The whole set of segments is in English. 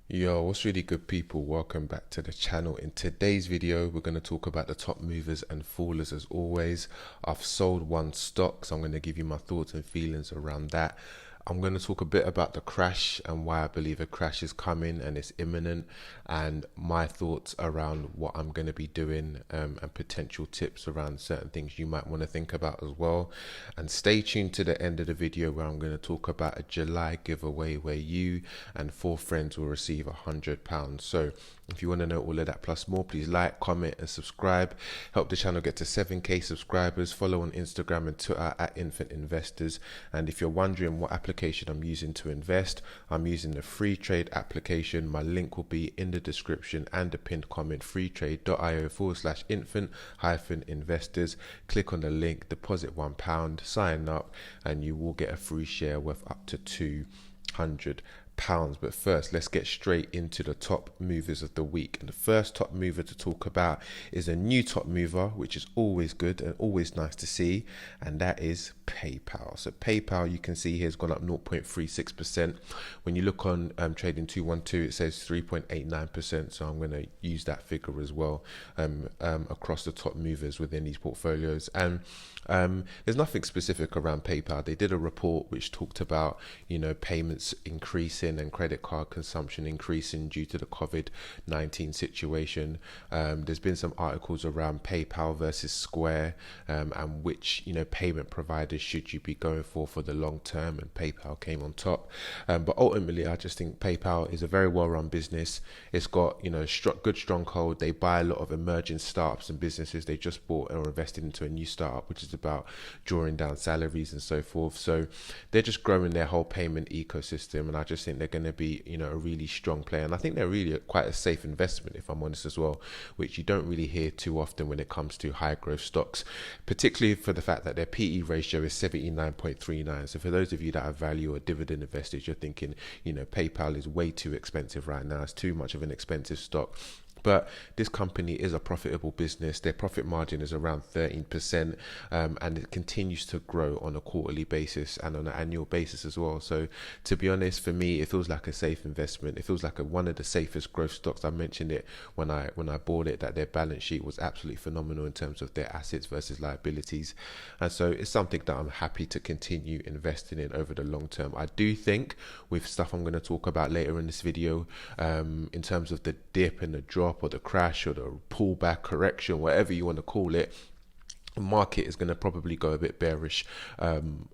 Yo, what's really good, people? Welcome back to the channel. In today's video, we're going to talk about the top movers and fallers. As always, I've sold one stock, so I'm going to give you my thoughts and feelings around that. I'm going to talk a bit about the crash and why I believe a crash is coming and it's imminent, and my thoughts around what I'm going to be doing, and potential tips around certain things you might want to think about as well. And stay tuned to the end of the video where I'm going to talk about a July giveaway where you and 4 friends will receive £100. So if you want to know all of that plus more, please like, comment and subscribe. Help the channel get to 7k subscribers. Follow on Instagram and Twitter at Infant Investors. And if you're wondering what application I'm using to invest, I'm using the free trade application. My link will be in the description and the pinned comment: freetrade.io/infant-investors. Click on the link, deposit £1, sign up, and you will get a free share worth up to £200. But first, let's get straight into the top movers of the week. And the first top mover to talk about is a new top mover, which is always good and always nice to see, and that is PayPal. So PayPal, you can see here, has gone up 0.36%. When you look on Trading 212, it says 3.89%. So I'm going to use that figure as well across the top movers within these portfolios. And there's nothing specific around PayPal. They did a report which talked about, payments increasing and credit card consumption increasing due to the COVID-19 situation. There's been some articles around PayPal versus Square, and which payment providers should you be going for the long term, and PayPal came on top. But ultimately, I just think PayPal is a very well-run business. It's got good stronghold. They buy a lot of emerging startups and businesses. They just bought or invested into a new startup which is about drawing down salaries and so forth. So they're just growing their whole payment ecosystem, and I just think they're going to be a really strong player. And I think they're really quite a safe investment, if I'm honest as well, which you don't really hear too often when it comes to high growth stocks, particularly for the fact that their PE ratio is 79.39. So for those of you that have value or dividend investors, you're thinking PayPal is way too expensive right now, it's too much of an expensive stock. But this company is a profitable business. Their profit margin is around 13%, and it continues to grow on a quarterly basis and on an annual basis as well. So to be honest, for me, it feels like a safe investment. It feels like one of the safest growth stocks. I mentioned it when I bought it, that their balance sheet was absolutely phenomenal in terms of their assets versus liabilities. And so it's something that I'm happy to continue investing in over the long term. I do think with stuff I'm going to talk about later in this video, in terms of the dip and the drop or the crash or the pullback, correction, whatever you want to call it, the market is going to probably go a bit bearish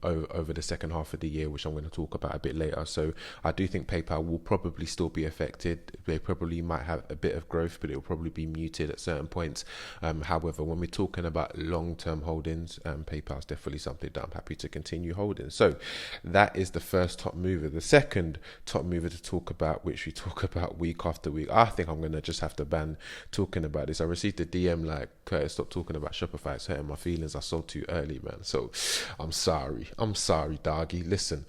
over the second half of the year, which I'm going to talk about a bit later. So I do think PayPal will probably still be affected. They probably might have a bit of growth, but it will probably be muted at certain points. However, when we're talking about long-term holdings, PayPal is definitely something that I'm happy to continue holding. So that is the first top mover. The second top mover to talk about, which we talk about week after week, I think I'm going to just have to ban talking about this. I received a DM like, Curtis, stop talking about Shopify, it's hurting my feelings. I sold too early, man. So I'm sorry, doggy. Listen,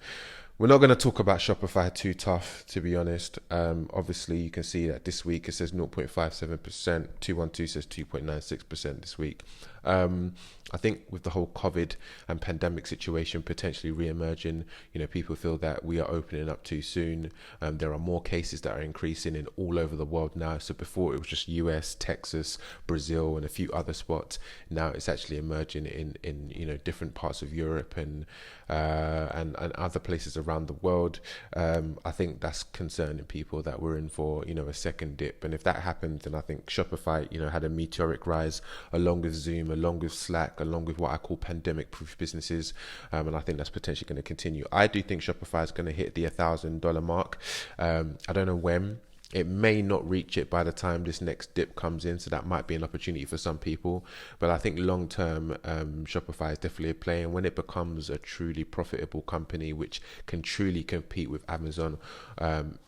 we're not going to talk about Shopify too tough, to be honest. Obviously, you can see that this week it says 0.57%, 212 says 2.96% this week. I think with the whole COVID and pandemic situation potentially re-emerging, people feel that we are opening up too soon. There are more cases that are increasing in all over the world now. So before it was just US, Texas, Brazil, and a few other spots. Now it's actually emerging in different parts of Europe and other places around the world. I think that's concerning people, that we're in for a second dip. And if that happens, then I think Shopify had a meteoric rise, along with Zoom, along with Slack, along with what I call pandemic proof businesses, and I think that's potentially going to continue. I do think Shopify is going to hit the $1,000 mark. I don't know when. It may not reach it by the time this next dip comes in, so that might be an opportunity for some people. But I think long term, Shopify is definitely a play, and when it becomes a truly profitable company which can truly compete with Amazon,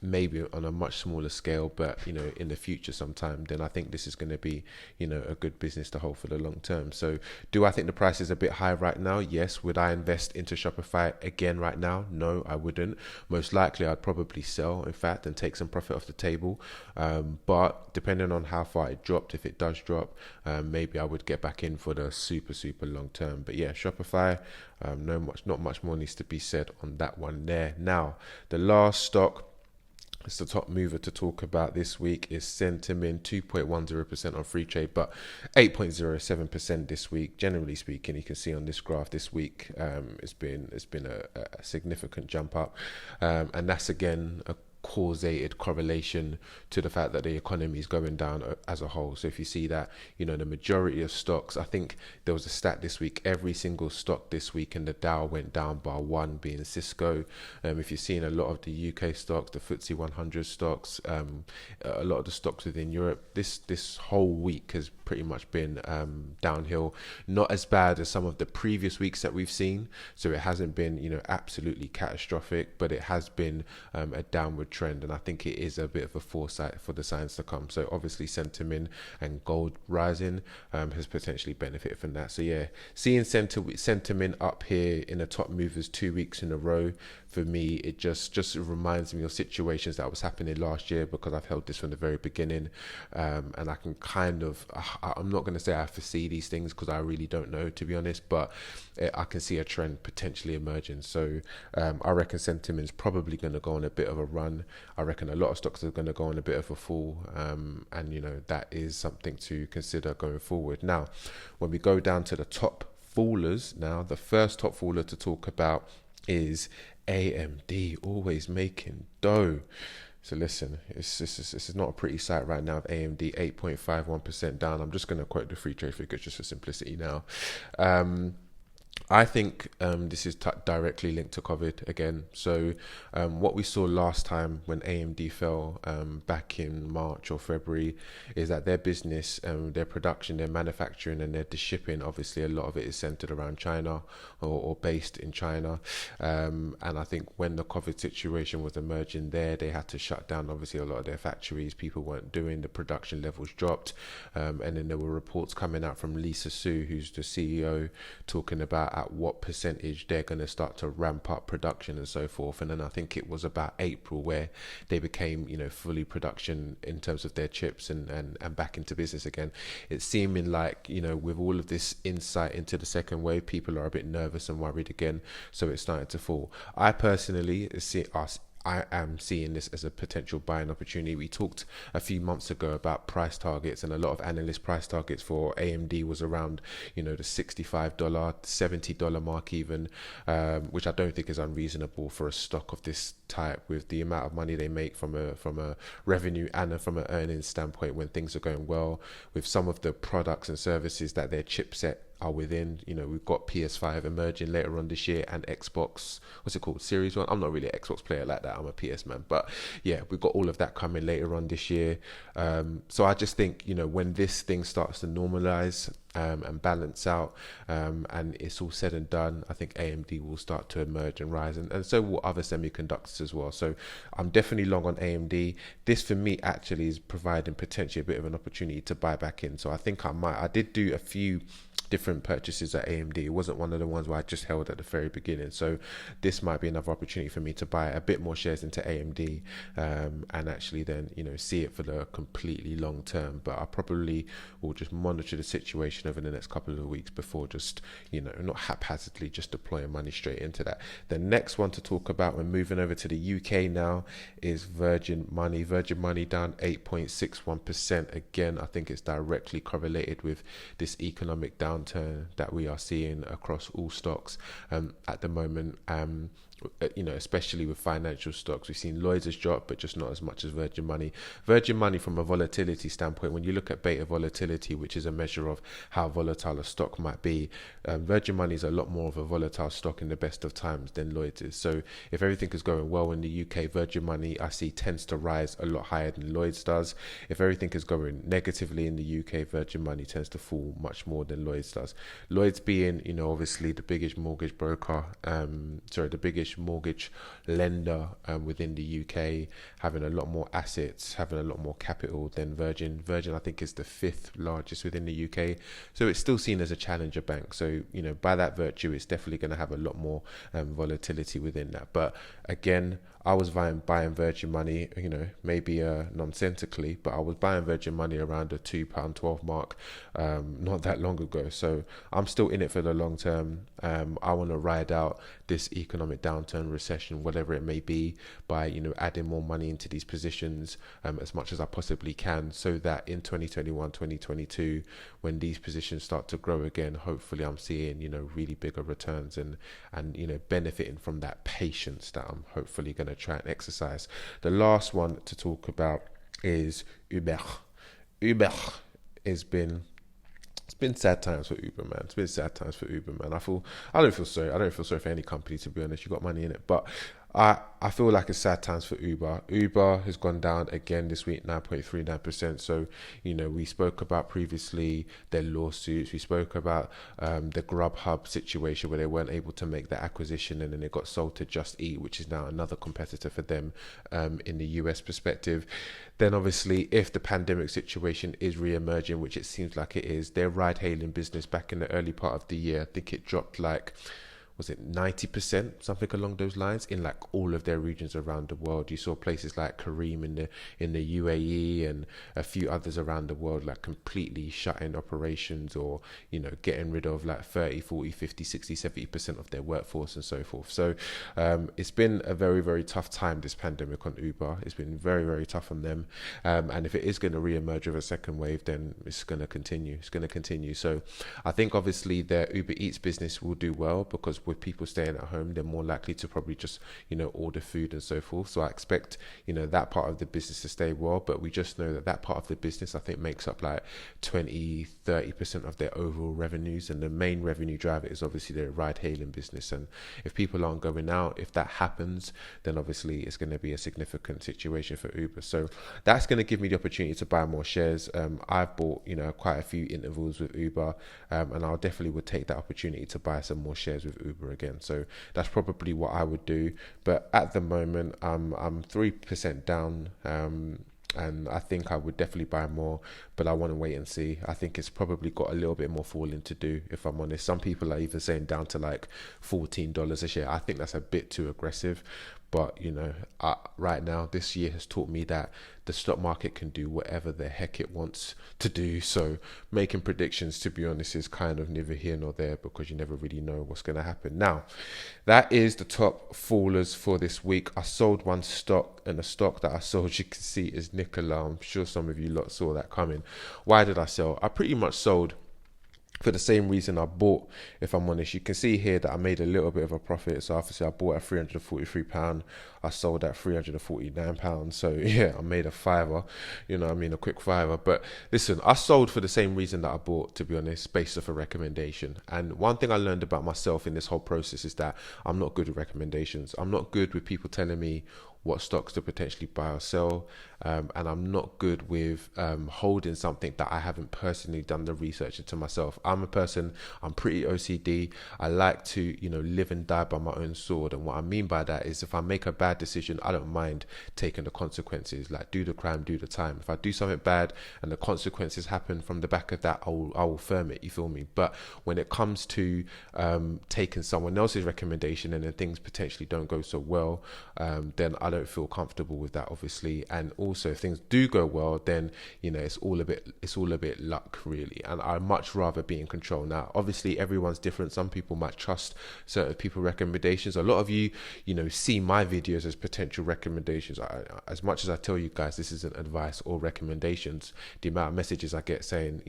maybe on a much smaller scale, but in the future sometime, then I think this is going to be a good business to hold for the long term. So do I think the price is a bit high right now? Yes. Would I invest into Shopify again right now? No, I wouldn't. Most likely I'd probably sell, in fact, and take some profit off the table. But depending on how far it dropped, if it does drop, maybe I would get back in for the super long term. But yeah, Shopify, not much more needs to be said on that one there. Now, the last stock It's the top mover to talk about this week is Centum, 2.10% on free trade, but 8.07% this week. Generally speaking, you can see on this graph this week, it's been a significant jump up, and that's again a causated correlation to the fact that the economy is going down as a whole. So if you see that, the majority of stocks, I think there was a stat this week, every single stock this week in the Dow went down by one, being Cisco. If you're seeing a lot of the UK stocks, the FTSE 100 stocks, a lot of the stocks within Europe, this whole week has pretty much been downhill. Not as bad as some of the previous weeks that we've seen. So it hasn't been, absolutely catastrophic, but it has been a downward trend, and I think it is a bit of a foresight for the signs to come. So obviously sentiment and gold rising has potentially benefited from that. So yeah, seeing sentiment up here in the top movers 2 weeks in a row, for me it just reminds me of situations that was happening last year, because I've held this from the very beginning, and I can I'm not going to say I foresee these things, because I really don't know, to be honest, but I can see a trend potentially emerging. So I reckon sentiment's probably going to go on a bit of a run. I reckon a lot of stocks are going to go on a bit of a fall, and that is something to consider going forward. Now, when we go down to the top fallers, now the first top faller to talk about is AMD, always making dough. So listen, this is not a pretty sight right now. AMD 8.51% down. I'm just going to quote the free trade figures just for simplicity now. I think this is directly linked to COVID again. So what we saw last time when AMD fell back in March or February is that their business, their production, their manufacturing and their shipping, obviously a lot of it is centered around China or based in China. And I think when the COVID situation was emerging there, they had to shut down obviously a lot of their factories. People weren't doing, the production levels dropped. And then there were reports coming out from Lisa Su, who's the CEO, talking about at what percentage they're going to start to ramp up production and so forth. And then I think it was about April where they became, fully production in terms of their chips and back into business again. It's seeming like, with all of this insight into the second wave, people are a bit nervous and worried again. So it's starting to fall. I personally I am seeing this as a potential buying opportunity. We talked a few months ago about price targets, and a lot of analyst price targets for AMD was around, the $65, $70 mark even, which I don't think is unreasonable for a stock of this type, with the amount of money they make from a revenue and from an earnings standpoint when things are going well, with some of the products and services that their chipset are within. We've got PS5 emerging later on this year, and Xbox, what's it called, Series 1. I'm not really an Xbox player like that, I'm a PS man, but yeah, we've got all of that coming later on this year. So I just think, when this thing starts to normalize and balance out, and it's all said and done, I think AMD will start to emerge and rise, and so will other semiconductors as well. So I'm definitely long on AMD. This for me actually is providing potentially a bit of an opportunity to buy back in. So I think I did do a few different purchases at AMD. It wasn't one of the ones where I just held at the very beginning. So this might be another opportunity for me to buy a bit more shares into AMD, and actually then, see it for the completely long term. But I probably will just monitor the situation over the next couple of weeks before just, not haphazardly just deploying money straight into that. The next one to talk about, we're moving over to the UK now, is Virgin Money. Virgin Money down 8.61%. Again, I think it's directly correlated with this economic downturn that we are seeing across all stocks at the moment. Especially with financial stocks, we've seen Lloyd's has dropped, but just not as much as Virgin Money. Virgin Money, from a volatility standpoint, when you look at beta volatility, which is a measure of how volatile a stock might be, Virgin Money is a lot more of a volatile stock in the best of times than Lloyd's is. So if everything is going well in the UK, Virgin Money I see tends to rise a lot higher than Lloyd's does. If everything is going negatively in the UK, Virgin Money tends to fall much more than Lloyd's does. Lloyd's being, obviously the biggest mortgage broker, the biggest mortgage lender within the UK, having a lot more assets, having a lot more capital than Virgin. Virgin, I think, is the 5th largest within the UK, so it's still seen as a challenger bank. So by that virtue, it's definitely going to have a lot more volatility within that. But again, I was buying Virgin Money, maybe nonsensically, but I was buying Virgin Money around the £2.12 mark not that long ago. So I'm still in it for the long term. I want to ride out this economic downturn, recession, whatever it may be, by adding more money into these positions as much as I possibly can, so that in 2021, 2022, when these positions start to grow again, hopefully I'm seeing really bigger returns and benefiting from that patience that I'm hopefully going to try and exercise. The last one to talk about is Uber. Uber has been it's been sad times for Uber, man. It's been sad times for Uber, man. I don't feel sorry. I don't feel sorry for any company, to be honest. You got money in it, but I feel like it's sad times for Uber. Uber has gone down again this week, 9.39%. So, we spoke about previously their lawsuits. We spoke about the Grubhub situation where they weren't able to make the acquisition, and then it got sold to Just Eat, which is now another competitor for them in the US perspective. Then obviously, if the pandemic situation is re-emerging, which it seems like it is, their ride-hailing business back in the early part of the year, I think it dropped was it 90%, something along those lines, in like all of their regions around the world. You saw places like Kareem in the UAE and a few others around the world like completely shutting operations, or getting rid of like 30, 40, 50, 60, 70% of their workforce and so forth. So it's been a very, very tough time, this pandemic, on Uber. It's been very, very tough on them, and if it is going to re-emerge with a second wave, then it's going to continue. So I think obviously their Uber Eats business will do well, because with people staying at home, they're more likely to probably just order food and so forth. So I expect that part of the business to stay well, but we just know that part of the business, I think, makes up like 20-30% of their overall revenues, and the main revenue driver is obviously their ride hailing business. And if people aren't going out, if that happens, then obviously it's going to be a significant situation for Uber. So that's going to give me the opportunity to buy more shares. I've bought quite a few intervals with Uber, and I'll definitely would take that opportunity to buy some more shares with Uber again. So that's probably what I would do. But at the moment, I'm 3% down, and I think I would definitely buy more, but I want to wait and see. I think it's probably got a little bit more falling to do, if I'm honest. Some people are even saying down to like $14 a share. I think that's a bit too aggressive. But, right now, this year has taught me that the stock market can do whatever the heck it wants to do. So making predictions, to be honest, is kind of neither here nor there, because you never really know what's going to happen. Now, that is the top fallers for this week. I sold one stock, and the stock that I sold, you can see, is Nicola. I'm sure some of you lot saw that coming. Why did I sell? I pretty much sold for the same reason I bought, if I'm honest. You can see here that I made a little bit of a profit. So obviously I bought at £343, I sold at £349. So yeah, I made a fiver, a quick fiver. But listen, I sold for the same reason that I bought, to be honest, based off a recommendation. And one thing I learned about myself in this whole process is that I'm not good with recommendations. I'm not good with people telling me what stocks to potentially buy or sell, and I'm not good with holding something that I haven't personally done the research into myself. I'm pretty OCD. I like to live and die by my own sword, and what I mean by that is, if I make a bad decision, I don't mind taking the consequences. Like, do the crime, do the time. If I do something bad and the consequences happen from the back of that, I will firm it, you feel me? But when it comes to taking someone else's recommendation and then things potentially don't go so well, then I don't feel comfortable with that, obviously. And also, if things do go well, then it's all a bit luck, really, and I'd much rather be in control. Now obviously everyone's different. Some people might trust certain people recommendations. A lot of you see my videos as potential recommendations. As much as I tell you guys this isn't advice or recommendations, the amount of messages I get saying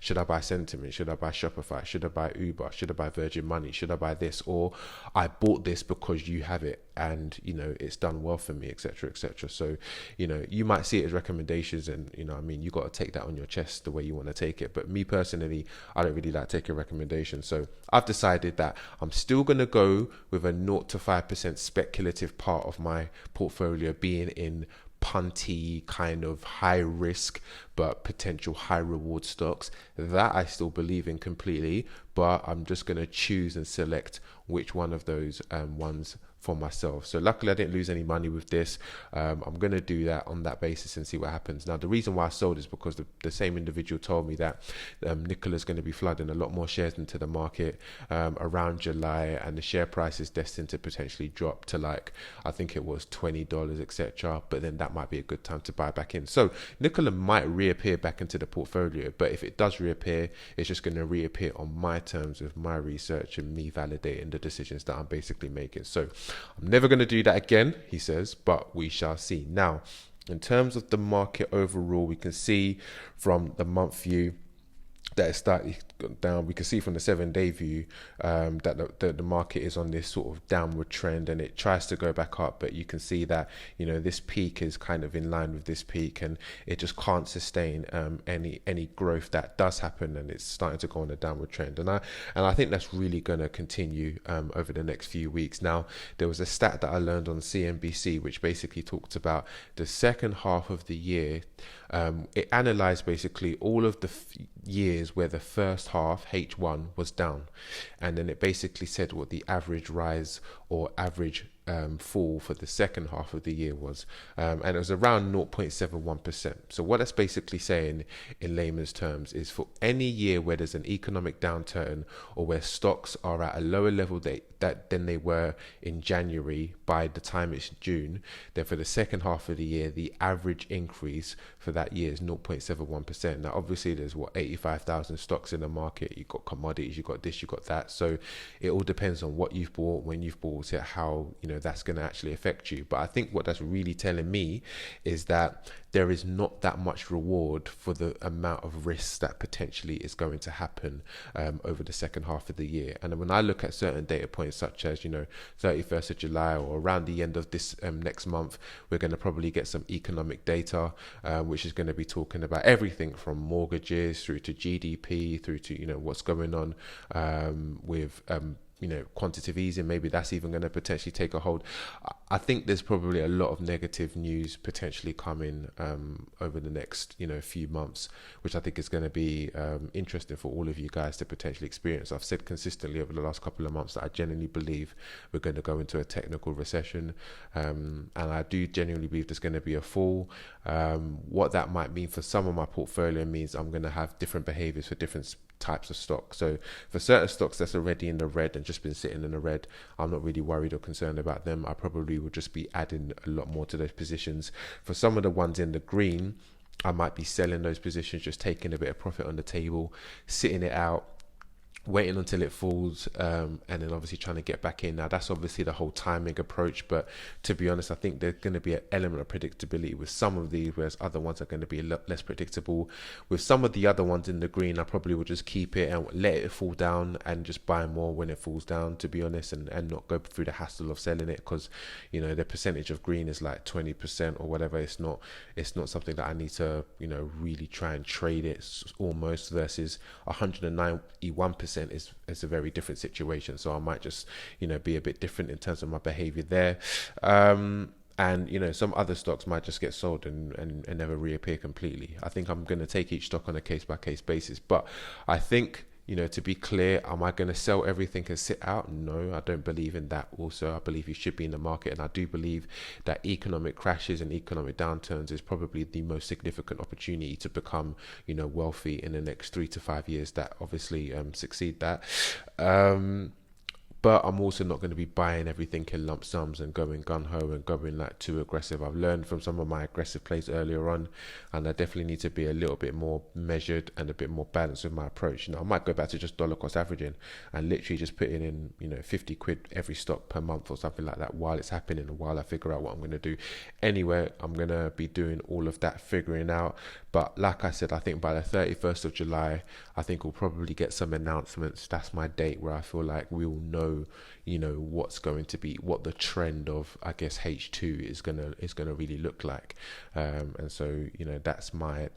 should I buy Centum, should I buy Shopify, should I buy Uber, should I buy Virgin Money, should I buy this, or I bought this because you have it and it's done well for me, etc., etc. So you might see it as recommendations, and you got to take that on your chest the way you want to take it. But me personally, I don't really like taking recommendations. So I've decided that I'm still going to go with a 0 to 5% speculative part of my portfolio being in punty, kind of high risk but potential high reward stocks that I still believe in completely. But I'm just going to choose and select which one of those ones for myself. So luckily I didn't lose any money with this. I'm going to do that on that basis and see what happens. Now, the reason why I sold is because the same individual told me that Nicola's going to be flooding a lot more shares into the market around July, and the share price is destined to potentially drop to, like, I think it was $20, etc. But then that might be a good time to buy back in. So Nicola might reappear back into the portfolio, but if it does reappear, it's just going to reappear on my terms with my research and me validating the decisions that I'm basically making. So I'm never going to do that again, he says, but we shall see. Now, in terms of the market overall, we can see from the month view that it's started down. We can see from the 7-day view that the market is on this sort of downward trend, and it tries to go back up, but you can see that, you know, this peak is kind of in line with this peak, and it just can't sustain any growth that does happen, and it's starting to go on a downward trend, and I think that's really going to continue over the next few weeks. Now, there was a stat that I learned on CNBC which basically talked about the second half of the year. It analyzed basically all of the years where the first half, H1, was down, and then it basically said what the average rise or average fall for the second half of the year was, and it was around 0.71%. So what that's basically saying in layman's terms is, for any year where there's an economic downturn or where stocks are at a lower level than they were in January by the time it's June, then for the second half of the year, the average increase for that year is 0.71%. Now, obviously, there's 85,000 stocks in the market. You've got commodities, you've got this, you've got that. So it all depends on what you've bought, when you've bought it, how, you know, that's going to actually affect you. But I think what that's really telling me is that there is not that much reward for the amount of risk that potentially is going to happen over the second half of the year. And when I look at certain data points, such as, you know, 31st of July or around the end of this next month, we're going to probably get some economic data, which is going to be talking about everything from mortgages through to GDP, through to, you know, what's going on with you know, quantitative easing. Maybe that's even going to potentially take a hold. I think there's probably a lot of negative news potentially coming over the next, you know, few months, which I think is going to be interesting for all of you guys to potentially experience. I've said consistently over the last couple of months that I genuinely believe we're going to go into a technical recession, and I do genuinely believe there's going to be a fall. What that might mean for some of my portfolio means I'm going to have different behaviors for different types of stock. So for certain stocks that's already in the red and just been sitting in the red, I'm not really worried or concerned about them. I probably will just be adding a lot more to those positions. For some of the ones in the green, I might be selling those positions, just taking a bit of profit on the table, sitting it out, waiting until it falls, and then obviously trying to get back in. Now, that's obviously the whole timing approach, but to be honest, I think there's going to be an element of predictability with some of these, whereas other ones are going to be a lot less predictable. With some of the other ones in the green, I probably will just keep it and let it fall down and just buy more when it falls down, to be honest, and not go through the hassle of selling it, because, you know, the percentage of green is like 20% or whatever. It's not something that I need to, you know, really try and trade it almost, versus 191% is a very different situation. So I might just, you know, be a bit different in terms of my behavior there. And, you know, some other stocks might just get sold and never reappear completely. I think I'm going to take each stock on a case-by-case basis. But I think, you know, to be clear, am I going to sell everything and sit out? No, I don't believe in that. Also, I believe you should be in the market. And I do believe that economic crashes and economic downturns is probably the most significant opportunity to become, you know, wealthy in the next 3 to 5 years that obviously succeed that. But I'm also not going to be buying everything in lump sums and going gun-ho and going like too aggressive. I've learned from some of my aggressive plays earlier on, and I definitely need to be a little bit more measured and a bit more balanced with my approach. You know, I might go back to just dollar cost averaging and literally just putting in, you know, 50 quid every stock per month or something like that while it's happening and while I figure out what I'm going to do. Anyway, I'm going to be doing all of that figuring out. But like I said, I think by the 31st of July, I think we'll probably get some announcements. That's my date where I feel like we will know, you know, what's going to be, what the trend of, I guess, H2 is gonna really look like. And so, you know, that's my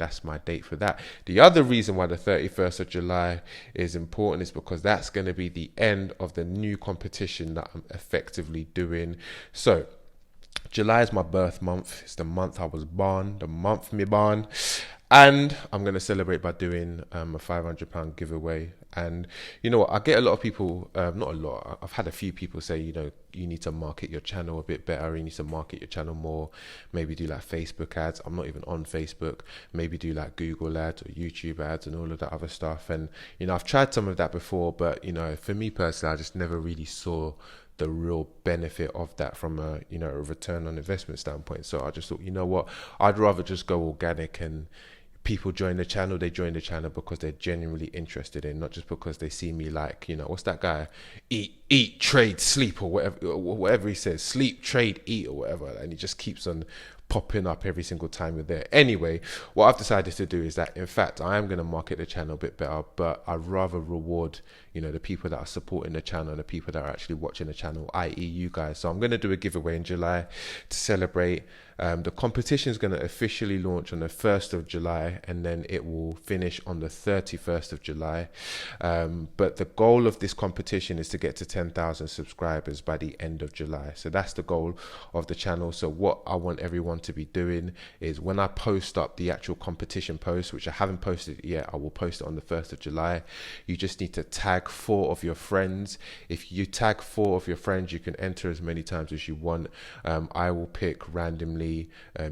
date for that. The other reason why the 31st of July is important is because that's going to be the end of the new competition that I'm effectively doing. So July is my birth month. It's the month I was born, the month me born. And I'm going to celebrate by doing a £500 giveaway. And you know what? I get a lot of people, not a lot, I've had a few people say, you know, you need to market your channel a bit better. You need to market your channel more. Maybe do like Facebook ads. I'm not even on Facebook. Maybe do like Google ads or YouTube ads and all of that other stuff. And, you know, I've tried some of that before, but, you know, for me personally, I just never really saw the real benefit of that from a, you know, a return on investment standpoint. So I just thought, you know what, I'd rather just go organic, and people join the channel, they join the channel because they're genuinely interested in, not just because they see me like, you know, what's that guy, eat trade sleep, or whatever he says, sleep trade eat or whatever, and he just keeps on popping up every single time you're there. Anyway, what I've decided to do is that, in fact, I am going to market the channel a bit better, but I'd rather reward, you know, the people that are supporting the channel, the people that are actually watching the channel, i.e. you guys. So I'm going to do a giveaway in July to celebrate. The competition is going to officially launch on the 1st of July, and then it will finish on the 31st of July. But the goal of this competition is to get to 10,000 subscribers by the end of July. So that's the goal of the channel. So what I want everyone to be doing is, when I post up the actual competition post, which I haven't posted yet, I will post it on the 1st of July. You just need to tag 4 of your friends. If you tag 4 of your friends, you can enter as many times as you want. I will pick randomly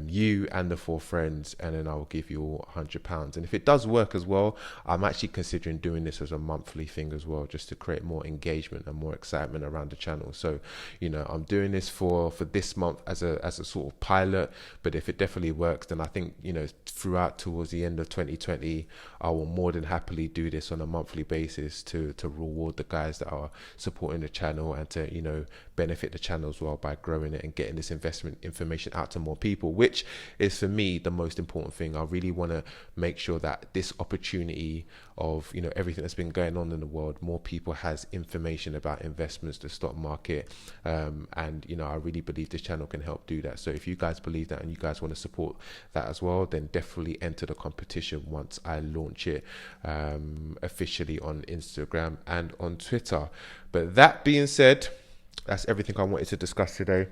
you and the 4 friends, and then I will give you all £100. And if it does work as well, I'm actually considering doing this as a monthly thing as well, just to create more engagement and more excitement around the channel. So, you know, I'm doing this for this month as a sort of pilot, but if it definitely works, then I think, you know, throughout towards the end of 2020, I will more than happily do this on a monthly basis to reward the guys that are supporting the channel, and to, you know, benefit the channel as well by growing it and getting this investment information out to more people, which is for me the most important thing. I really want to make sure that this opportunity of, you know, everything that's been going on in the world, more people has information about investments, the stock market, and, you know, I really believe this channel can help do that. So if you guys believe that and you guys want to support that as well, then definitely enter the competition once I launch it officially on Instagram and on Twitter. But that being said, that's everything I wanted to discuss today.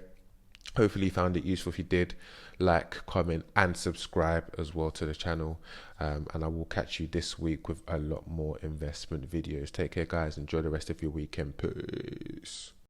Hopefully you found it useful. If you did, like, comment and subscribe as well to the channel, and I will catch you this week with a lot more investment videos. Take care, guys. Enjoy the rest of your weekend. Peace.